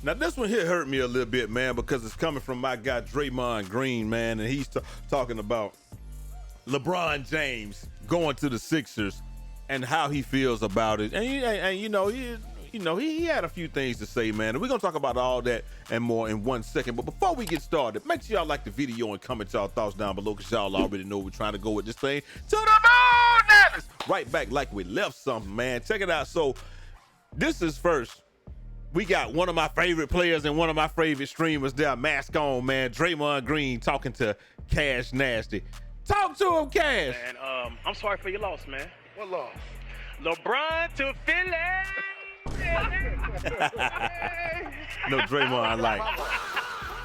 Now, this one here hurt me a little bit, man, because it's coming from my guy, Draymond Green, man, and he's talking about LeBron James going to the Sixers and how he feels about it. And he had a few things to say, man, and we're going to talk about all that and more in 1 second. But before we get started, make sure y'all like the video and comment y'all thoughts down below, because y'all already know we're trying to go with this thing to the moon. Dallas. Right back like we left something, man. Check it out. So this is first. We got one of my favorite players and one of my favorite streamers there, mask on, man. Draymond Green talking to Cash Nasty. Talk to him, Cash. Man, I'm sorry for your loss, man. What loss? LeBron to Philly. No, Draymond, I like.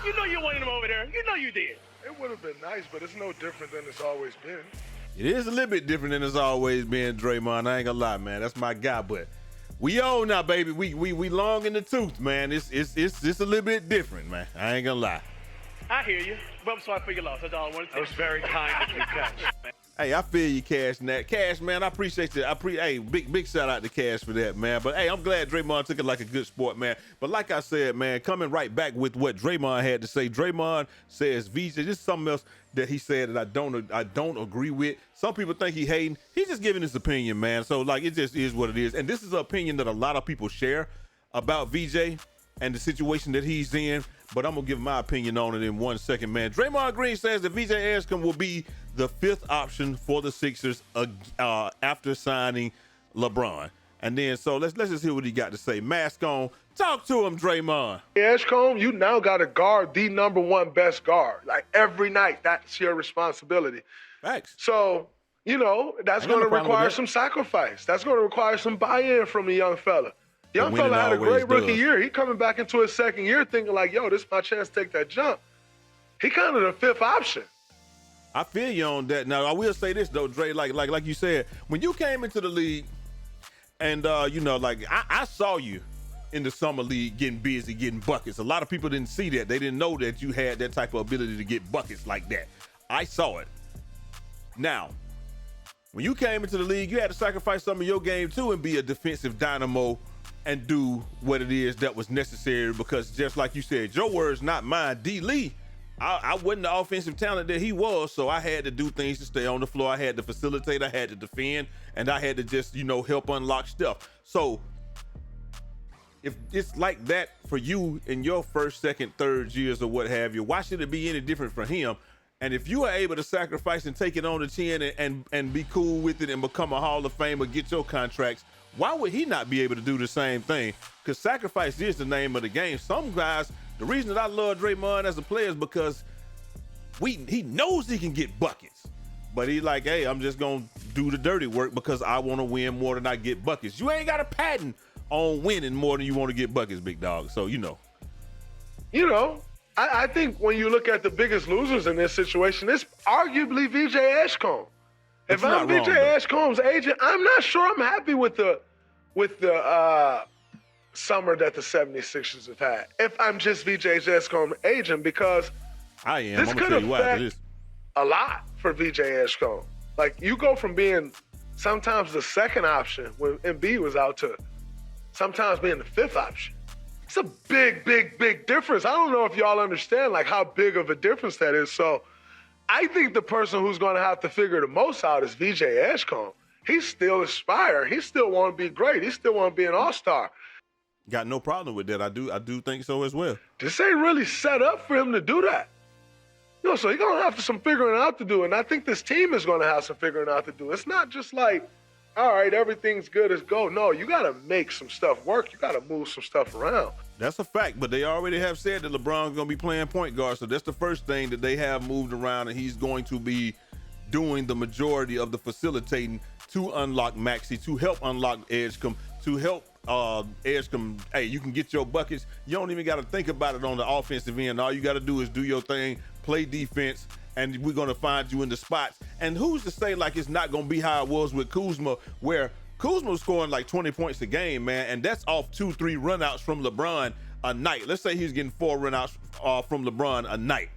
You know you wanted him over there. You know you did. It would have been nice, but it's no different than it's always been. It is a little bit different than it's always been, Draymond. I ain't gonna lie, man. That's my guy, but we old now, baby. We long in the tooth, man. It's a little bit different, man. I ain't gonna lie. I hear you, but I'm sorry for your loss. That's all I wanted to say. That was very kind of you, Cash. Hey, I feel you, Cash. Cash, man, I appreciate you. Hey, big shout out to Cash for that, man. But hey, I'm glad Draymond took it like a good sport, man. But like I said, man, coming right back with what Draymond had to say. Draymond says, VJ, this is something else that he said that I don't agree with. Some people think he hating. He's just giving his opinion, man. So like, it just is what it is. And this is an opinion that a lot of people share about VJ and the situation that he's in. But I'm going to give my opinion on it in 1 second, man. Draymond Green says that VJ Edgecombe will be the 5th option for the Sixers after signing LeBron. And then, so let's just hear what he got to say. Mask on. Talk to him, Draymond. Edgecombe, you now got to guard the #1 best guard. Like every night, that's your responsibility. Thanks. So, that's going to require some sacrifice. That's going to require some buy-in from a young fella. Young fella had a great rookie year. He coming back into his second year thinking like, yo, this is my chance to take that jump. He kind of the 5th option. I feel you on that. Now, I will say this, though, Dre, like you said, when you came into the league and, I saw you in the summer league getting busy, getting buckets. A lot of people didn't see that. They didn't know that you had that type of ability to get buckets like that. I saw it. Now, when you came into the league, you had to sacrifice some of your game, too, and be a defensive dynamo and do what it is that was necessary, because just like you said, your words, not mine. D. Lee, I wasn't the offensive talent that he was, so I had to do things to stay on the floor. I had to facilitate, I had to defend, and I had to just, help unlock stuff. So if it's like that for you in your first, second, third years or what have you, why should it be any different for him? And if you are able to sacrifice and take it on the chin and be cool with it and become a Hall of Famer, get your contracts, why would he not be able to do the same thing? Because sacrifice is the name of the game. Some guys, the reason that I love Draymond as a player is because he knows he can get buckets. But he's like, hey, I'm just going to do the dirty work because I want to win more than I get buckets. You ain't got a patent on winning more than you want to get buckets, big dog. So, I think when you look at the biggest losers in this situation, it's arguably VJ Edgecombe. If I'm VJ Edgecombe's agent, I'm not sure I'm happy with the summer that the 76ers have had. If I'm just VJ Edgecombe's agent, because I am. This could affect a lot for VJ Edgecombe. Like, you go from being sometimes the second option when Embiid was out to sometimes being the 5th option. It's a big, big, big difference. I don't know if y'all understand like how big of a difference that is. So I think the person who's going to have to figure the most out is VJ Edgecombe. He's still aspiring. He still want to be great. He still want to be an all-star. Got no problem with that. I do think so as well. This ain't really set up for him to do that. So he's going to have some figuring out to do, and I think this team is going to have some figuring out to do. It's not just like, all right, everything's good as go. No, you got to make some stuff work. You got to move some stuff around. That's a fact, but they already have said that LeBron's going to be playing point guard, so that's the first thing that they have moved around, and he's going to be doing the majority of the facilitating to unlock Maxey, to help unlock Edgecombe, to help Edgecombe. Hey, you can get your buckets. You don't even got to think about it on the offensive end. All you got to do is do your thing, play defense, and we're going to find you in the spots. And who's to say like it's not going to be how it was with Kuzma, where Kuzma was scoring like 20 points a game, man, and that's off 2-3 runouts from LeBron a night. Let's say he's getting 4 runouts from LeBron a night.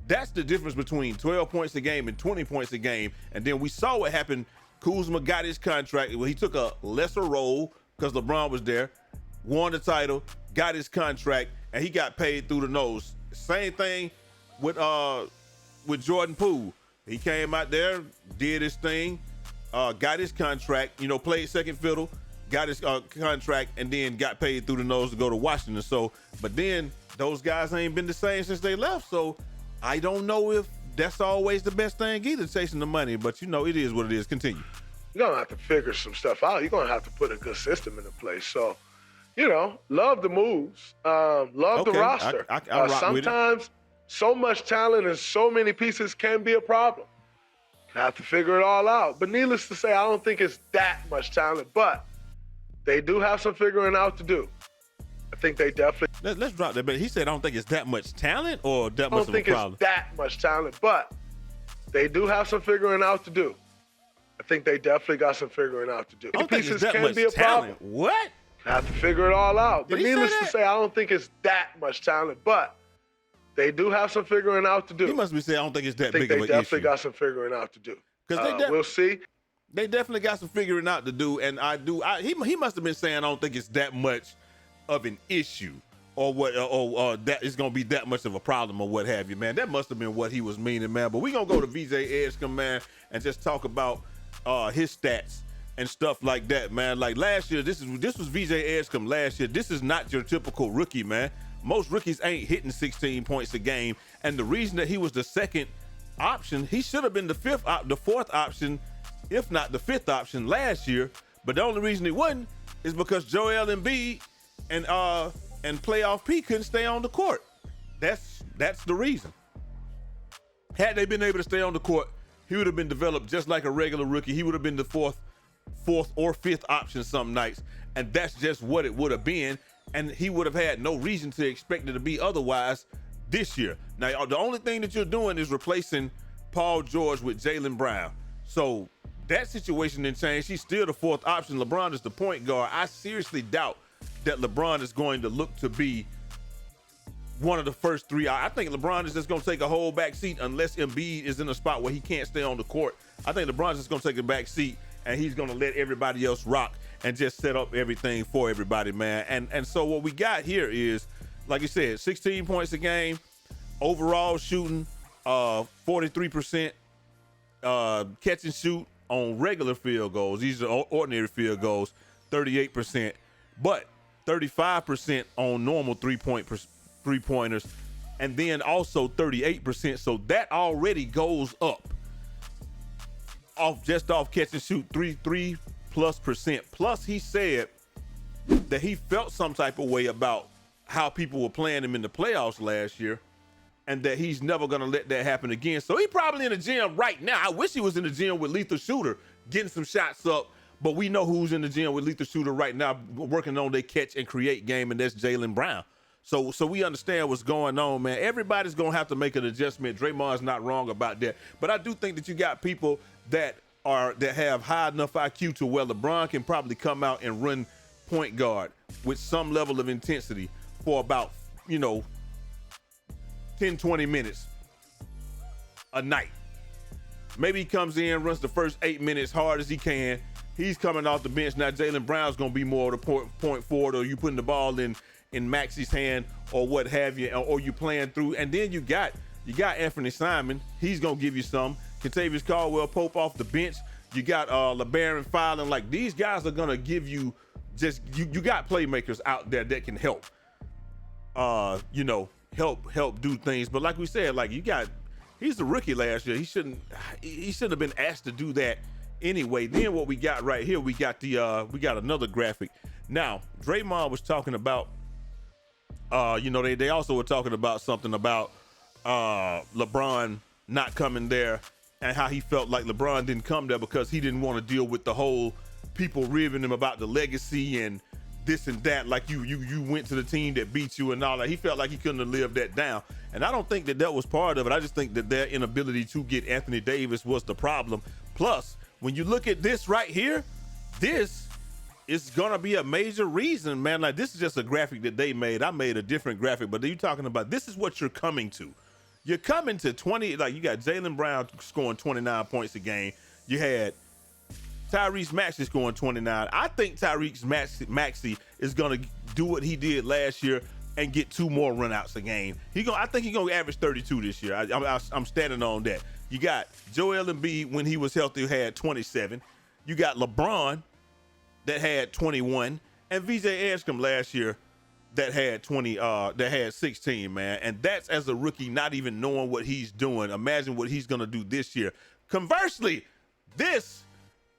That's the difference between 12 points a game and 20 points a game. And then we saw what happened. Kuzma got his contract. Well, he took a lesser role because LeBron was there, won the title, got his contract, and he got paid through the nose. Same thing with Jordan Poole. He came out there, did his thing, got his contract, played second fiddle, got his contract, and then got paid through the nose to go to Washington. So, but then those guys ain't been the same since they left. So I don't know if that's always the best thing either, chasing the money. But it is what it is. Continue. You're gonna have to figure some stuff out. You're gonna have to put a good system into place. So, love the moves, love the roster. I rock sometimes with it. So much talent and so many pieces can be a problem. Have to figure it all out. But needless to say, I don't think it's that much talent, but they do have some figuring out to do. I think they definitely. Let's drop that. But he said, I don't think it's that much talent or that much of a problem. I don't think it's that much talent, but they do have some figuring out to do. I think they definitely got some figuring out to do. I don't think pieces it's that can much be a talent. problem. What? Have to figure it all out. Did But he say needless to that? say, I don't think it's that much talent, but they do have some figuring out to do. He must be saying, I don't think it's that I think big of they an definitely issue. got some figuring out to do. Because we'll see. They definitely got some figuring out to do, and he must have been saying, I don't think it's that much of an issue, or what, or that it's gonna be that much of a problem, or what have you, man. That must have been what he was meaning, man. But we gonna go to VJ Edgecombe, man, and just talk about his stats and stuff like that, man. Like last year, this was VJ Edgecombe last year. This is not your typical rookie, man. Most rookies ain't hitting 16 points a game, and the reason that he was the second option, he should have been the fourth option, if not the fifth option last year. But the only reason he wasn't is because Joel Embiid and playoff P couldn't stay on the court. That's the reason. Had they been able to stay on the court, he would have been developed just like a regular rookie. He would have been the fourth or fifth option some nights, and that's just what it would have been. And he would have had no reason to expect it to be otherwise this year. Now, the only thing that you're doing is replacing Paul George with Jaylen Brown. So that situation didn't change. He's still the fourth option. LeBron is the point guard. I seriously doubt that LeBron is going to look to be one of the first three. I think LeBron is just going to take a whole back seat unless Embiid is in a spot where he can't stay on the court. I think LeBron's just going to take a back seat, and he's going to let everybody else rock and just set up everything for everybody, man. And so what we got here is, like you said, 16 points a game, overall shooting 43%, catch and shoot on regular field goals. These are ordinary field goals, 38%, but 35% on normal three-pointers, and then also 38%. So that already goes up off catch and shoot 3+%. Plus, he said that he felt some type of way about how people were playing him in the playoffs last year, and that he's never gonna let that happen again. So he probably in the gym right now. I wish he was in the gym with Lethal Shooter, getting some shots up, but we know who's in the gym with Lethal Shooter right now, working on their catch and create game, and that's Jaylen Brown. So we understand what's going on, man. Everybody's gonna have to make an adjustment. Draymond's not wrong about that. But I do think that you got people that have high enough IQ to where LeBron can probably come out and run point guard with some level of intensity for about, 10, 20 minutes a night. Maybe he comes in, runs the first 8 minutes hard as he can. He's coming off the bench. Now Jaylen Brown's gonna be more of the point forward, or you putting the ball in Maxey's hand or what have you, or you playing through. And then you got Anthony Simon. He's gonna give you some. Kentavious Caldwell-Pope off the bench. You got LeBaron Filing. Like, these guys are gonna give you you got playmakers out there that can help. Help do things. But like we said, like he's a rookie last year. He shouldn't have been asked to do that anyway. Then what we got right here, we got another graphic. Now, Draymond was talking about they also were talking about something about LeBron not coming there, and how he felt like LeBron didn't come there because he didn't want to deal with the whole people ribbing him about the legacy and this and that, like you went to the team that beat you and all that. He felt like he couldn't have lived that down. And I don't think that was part of it. I just think that their inability to get Anthony Davis was the problem. Plus, when you look at this right here, this is gonna be a major reason, man. Like, this is just a graphic that they made. I made a different graphic, but you're talking about, this is what you're coming to. You're coming to 20, like you got Jaylen Brown scoring 29 points a game. You had Tyrese Maxey scoring 29. I think Tyrese Maxey is going to do what he did last year, and get 2 more runouts a game. I think he's gonna average 32 this year. I'm standing on that. You got Joel Embiid when he was healthy had 27. You got LeBron that had 21, and VJ Edgecombe last year that had 16, man. And that's as a rookie, not even knowing what he's doing. Imagine what he's gonna do this year. Conversely, this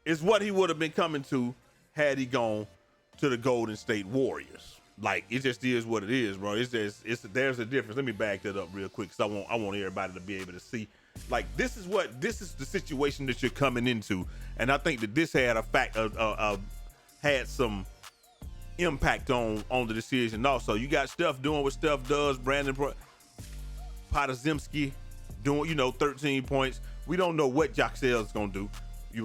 is what he would have been coming to had he gone to the Golden State Warriors. Like, it just is what it is, bro. There's a difference. Let me back that up real quick, because I want everybody to be able to see. Like, this is the situation that you're coming into, and I think that this had had some impact on the decision. Also, you got Steph doing what Steph does. Brandon Podziemski doing 13 points. We don't know what Jaxel's gonna do,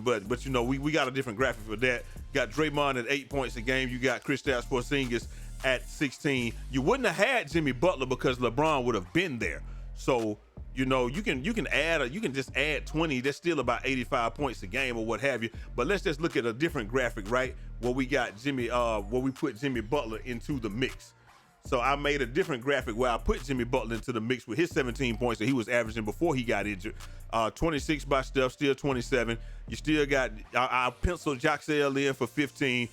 but we got a different graphic for that. Got Draymond at 8 points a game. You got Kristaps Porzingis at 16. You wouldn't have had Jimmy Butler because LeBron would have been there. So you can just add 20. That's still about 85 points a game or what have you. But let's just look at a different graphic, right? Where we got where we put Jimmy Butler into the mix. So I made a different graphic where I put Jimmy Butler into the mix with his 17 points that he was averaging before he got injured. 26 by Steph, still 27. You still got, I penciled Jaxel in for 15.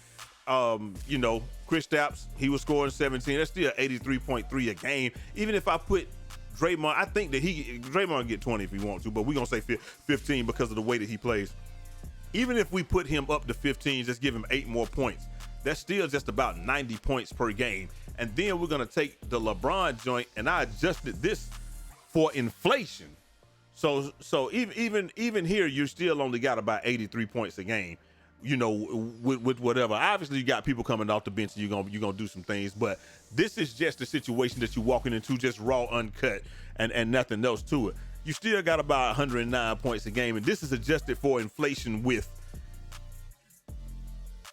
Kristaps, he was scoring 17. That's still 83.3 a game. Even if I put Draymond, I think that Draymond will get 20 if he wants to, but we're going to say 15 because of the way that he plays. Even if we put him up to 15, just give him 8 more points, that's still just about 90 points per game. And then we're going to take the LeBron joint, and I adjusted this for inflation. So even here, you still only got about 83 points a game, with whatever. Obviously, you got people coming off the bench, and you're gonna do some things, but this is just the situation that you're walking into, just raw, uncut, and nothing else to it. You still got about 109 points a game, and this is adjusted for inflation with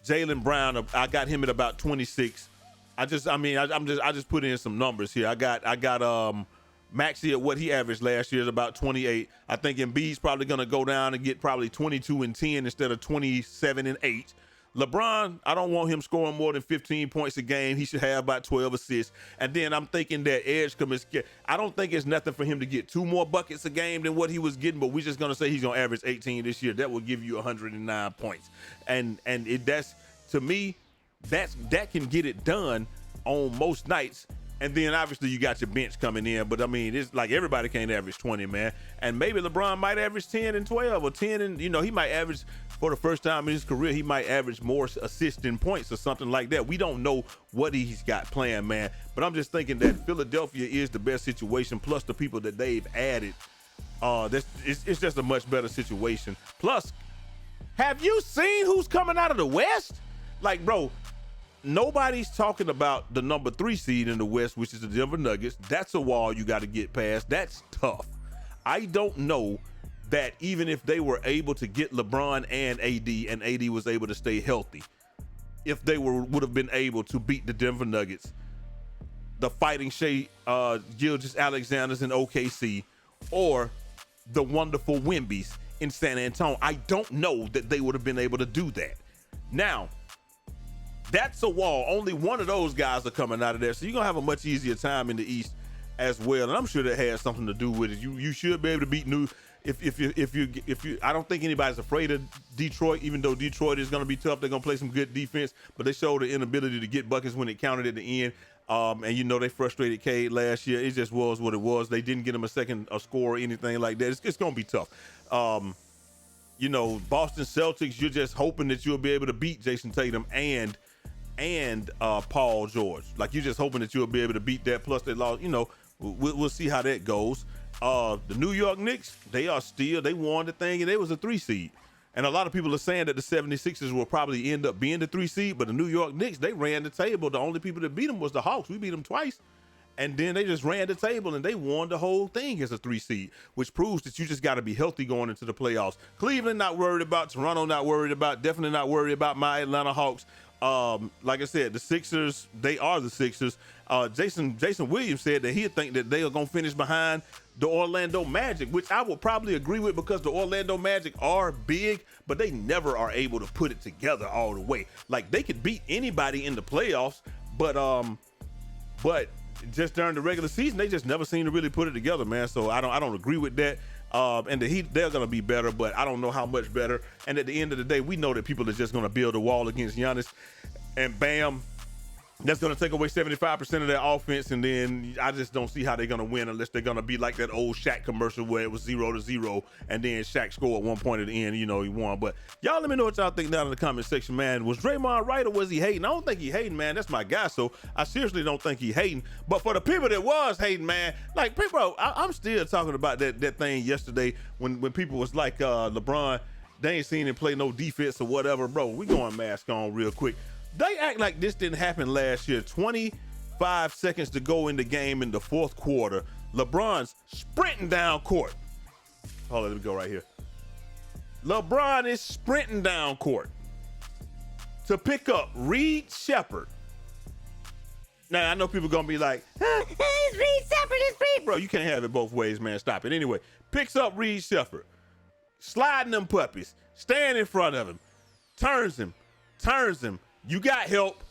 Jaylen Brown. I got him at about 26. I just put in some numbers here. I got Maxey at what he averaged last year is about 28. I think Embiid's probably going to go down and get probably 22 and 10 instead of 27 and 8. LeBron, I don't want him scoring more than 15 points a game. He should have about 12 assists. And then I'm thinking that Edgecombe I don't think it's nothing for him to get 2 more buckets a game than what he was getting, but we're just going to say he's going to average 18 this year. That will give you 109 points. And that's, to me, that can get it done on most nights. And then obviously you got your bench coming in, but I mean, it's like everybody can't average 20, man. And maybe LeBron might average 10 and 12 or 10 and, he might average, for the first time in his career, he might average more assists than points or something like that. We don't know what he's got planned, man. But I'm just thinking that Philadelphia is the best situation, plus the people that they've added. It's just a much better situation. Plus, have you seen who's coming out of the West? Like, bro, nobody's talking about the number 3 seed in the West, which is the Denver Nuggets. That's a wall you got to get past. That's tough. I don't know that even if they were able to get LeBron and AD was able to stay healthy, if they would have been able to beat the Denver Nuggets, the Fighting Gilgeous-Alexanders in OKC, or the wonderful Wemby's in San Antonio. I don't know that they would have been able to do that. Now, that's a wall. Only one of those guys are coming out of there. So you're going to have a much easier time in the East as well. And I'm sure that has something to do with it. You should be able to beat if you I don't think anybody's afraid of Detroit, even though Detroit is going to be tough. They're going to play some good defense, but they showed the inability to get buckets when it counted at the end. And they frustrated Cade last year. It just was what it was. They didn't get him a score or anything like that. It's going to be tough. Boston Celtics, you're just hoping that you'll be able to beat Jason Tatum and Paul George. Like, you're just hoping that you'll be able to beat that. Plus they lost, we'll see how that goes. The New York Knicks, they won the thing, and they was a 3 seed. And a lot of people are saying that the 76ers will probably end up being the 3 seed, but the New York Knicks, they ran the table. The only people that beat them was the Hawks. We beat them twice. And then they just ran the table, and they won the whole thing as a 3 seed, which proves that you just got to be healthy going into the playoffs. Cleveland not worried about, Toronto not worried about, definitely not worried about my Atlanta Hawks. Like I said, the Sixers, they are the Sixers. Jason Williams said that he'd think that they are going to finish behind the Orlando Magic, which I would probably agree with, because the Orlando Magic are big, but they never are able to put it together all the way. Like, they could beat anybody in the playoffs, but just during the regular season, they just never seem to really put it together, man. So I don't agree with that. And the Heat, they're going to be better, but I don't know how much better. And at the end of the day, we know that people are just going to build a wall against Giannis, and bam, that's going to take away 75% of their offense, and then I just don't see how they're going to win unless they're going to be like that old Shaq commercial where it was 0-0, and then Shaq scored at one point at the end, he won. But y'all let me know what y'all think down in the comment section, man. Was Draymond right or was he hating? I don't think he hating, man. That's my guy, so I seriously don't think he hating. But for the people that was hating, man, like, people, I'm still talking about that thing yesterday when people was like, LeBron, they ain't seen him play no defense or whatever. Bro, we going mask on real quick. They act like this didn't happen last year. 25 seconds to go in the game in the fourth quarter. LeBron's sprinting down court. Hold on, let me go right here. LeBron is sprinting down court to pick up Reed Shepherd. Now, I know people going to be like, it's Reed Shepherd, it's Reed. Bro, you can't have it both ways, man. Stop it. Anyway, picks up Reed Shepherd, sliding them puppies, standing in front of him, turns him. You got help,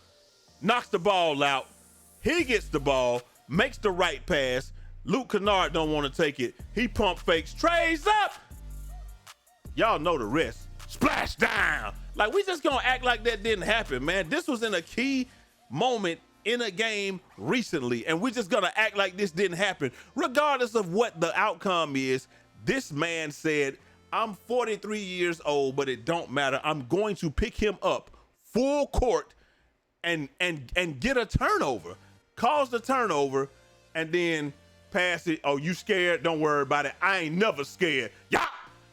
knocks the ball out. He gets the ball, makes the right pass. Luke Kennard don't want to take it. He pump fakes, trays up. Y'all know the rest. Splash down. Like, we just gonna act like that didn't happen, man. This was in a key moment in a game recently, and we're just gonna act like this didn't happen. Regardless of what the outcome is, this man said, I'm 43 years old, but it don't matter. I'm going to pick him up full court and get a turnover, cause the turnover, and then pass it. Oh, you scared? Don't worry about it. I ain't never scared. Yeah.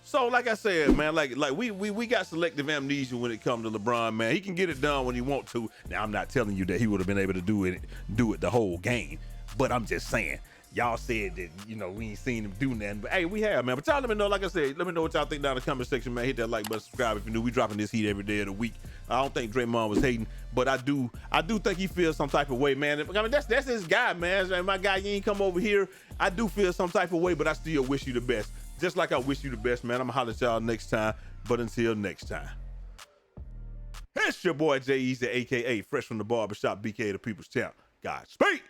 So like I said, man, like we got selective amnesia when it comes to LeBron, man. He can get it done when he want to. Now, I'm not telling you that he would have been able to do it the whole game, but I'm just saying. Y'all said that, we ain't seen him do nothing. But, hey, we have, man. But y'all let me know, like I said, let me know what y'all think down in the comment section, man. Hit that like button, subscribe if you're new. We dropping this heat every day of the week. I don't think Draymond was hating, but I do think he feels some type of way, man. I mean, that's his guy, man. My guy, you ain't come over here. I do feel some type of way, but I still wish you the best. Just like I wish you the best, man. I'm going to holler at y'all next time. But until next time. It's your boy, Eazy, a.k.a. Fresh from the Barbershop, BK, the People's Champ. Godspeed.